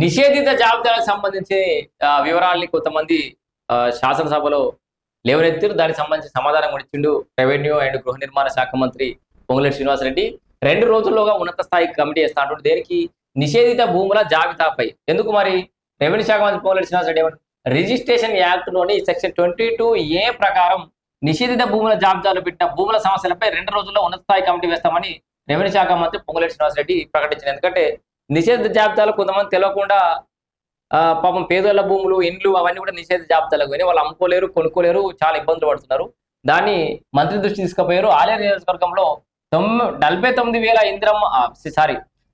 నిషేధిత జాబితాలకు సంబంధించి వివరాల్ని కొంతమంది శాసనసభలో లేవనెత్తారు. దానికి సంబంధించి సమాధానం కూడా ఇచ్చిండు రెవెన్యూ అండ్ గృహ నిర్మాణ శాఖ మంత్రి పొంగులేటి శ్రీనివాసరెడ్డి. 2 రోజుల్లోగా ఉన్నత స్థాయి కమిటీ వేస్తా అంటుంటే దేనికి? నిషేధిత భూముల జాబితాపై. ఎందుకు మరి? రెవెన్యూ శాఖ మంత్రి పొంగులేటి శ్రీనివాసరెడ్డి ఏమంటారు? రిజిస్ట్రేషన్ యాక్ట్ లోని సెక్షన్ 22A ప్రకారం నిషేధిత భూముల జాబితాలో పెట్టిన భూముల సమస్యలపై 2 రోజుల్లో ఉన్నత స్థాయి కమిటీ వేస్తామని రెవెన్యూ శాఖ మంత్రి పొంగులేటి శ్రీనివాసరెడ్డి ప్రకటించారు. ఎందుకంటే నిషేధిత జాబితాలో కొంతమంది తెలియకుండా పాపం పేదోళ్ళ భూములు, ఇండ్లు అవన్నీ కూడా నిషేధ జాబితాలకు పోయినాయి. వాళ్ళు అమ్ముకోలేరు, కొనుక్కోలేరు, చాలా ఇబ్బందులు పడుతున్నారు. దాన్ని మంత్రి దృష్టి తీసుకుపోయారు. ఆలేరు నియోజకవర్గంలో 49,000 ఇంద్రమ్మ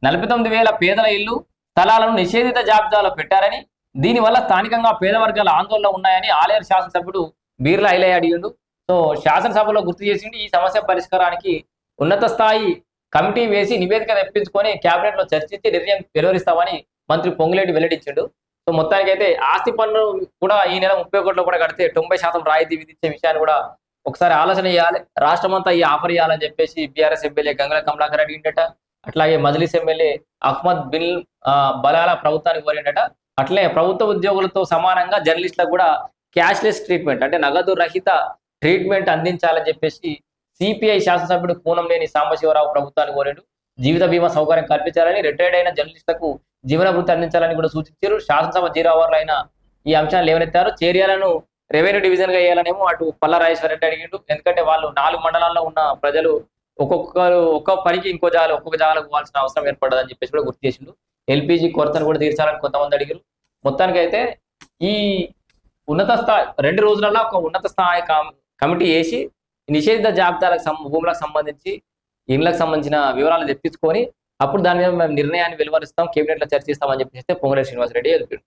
49,000 పేదల ఇల్లు స్థలాలను నిషేధిత జాబితాలో పెట్టారని, దీనివల్ల స్థానికంగా పేద వర్గాల ఆందోళన ఉన్నాయని ఆలేరు శాసనసభ్యుడు బీర్లా ఐలయ్య అడిగిండు. సో శాసనసభలో గుర్తు చేసిండు ఈ సమస్య పరిష్కారానికి ఉన్నత స్థాయి కమిటీ వేసి నివేదిక తెప్పించుకొని కేబినెట్ లో చర్చించి నిర్ణయం వెలువరిస్తామని మంత్రి పొంగులేటి వెల్లడించాడు. సో మొత్తానికైతే ఆస్తి పన్ను కూడా ఈ నెల 30 కోట్లు కూడా కడితే 90% రాయితీ విధించే విషయాన్ని కూడా ఒకసారి ఆలోచన చేయాలి. రాష్ట్రం అంతా ఈ ఆఫర్ ఇవ్వాలని చెప్పేసి బీఆర్ఎస్ ఎమ్మెల్యే గంగుల కమలాకర్ అడిగిండట. అట్లాగే మజ్లిస్ ఎమ్మెల్యే అహ్మద్ బిన్ బలాల ప్రభుత్వానికి కోరిండట. అట్లే ప్రభుత్వ ఉద్యోగులతో సమానంగా జర్నలిస్టులకు కూడా క్యాష్లెస్ ట్రీట్మెంట్, అంటే నగదు రహిత ట్రీట్మెంట్ అందించాలని చెప్పేసి సిపిఐ శాసనసభ్యుడు కూనంనేని సాంబశివరావు ప్రభుత్వాన్ని కోరాడు. జీవిత బీమా సౌకర్యం కల్పించాలని, రిటైర్డ్ అయిన జర్నలిస్టులకు జీవన వృత్తి అందించాలని కూడా సూచించారు. శాసనసభ 0 అవర్లు అయిన ఈ అంశాన్ని లేవనెత్తారు. చేరియాలను రెవెన్యూ డివిజన్ గా వేయాలనేమో అటు పల్లా రాజేశ్వర రెడ్డి అడిగిండు. ఎందుకంటే వాళ్ళు 4 మండలాల్లో ఉన్న ప్రజలు ఒక్కొక్క పనికి ఒక్కొక్క జాగాలకు పోవాల్సిన అవసరం ఏర్పడదని చెప్పేసి కూడా గుర్తు చేసిండు. ఎల్పిజి కొరతను కూడా తీర్చాలని కొంతమంది అడిగారు. మొత్తానికైతే ఈ ఉన్నత స్థాయి 2 రోజులలో ఒక ఉన్నత స్థాయి కమిటీ వేసి నిషేధిత జాబితాలకు భూములకు సంబంధించి, ఇండ్లకు సంబంధించిన వివరాలు తెప్పించుకొని అప్పుడు దాని మీద మేము నిర్ణయాన్ని వెలువరిస్తాం, కేబినెట్ లో చర్చిస్తామని చెప్పేసి పొంగులేటి శ్రీనివాసరెడ్డి తెలిపారు.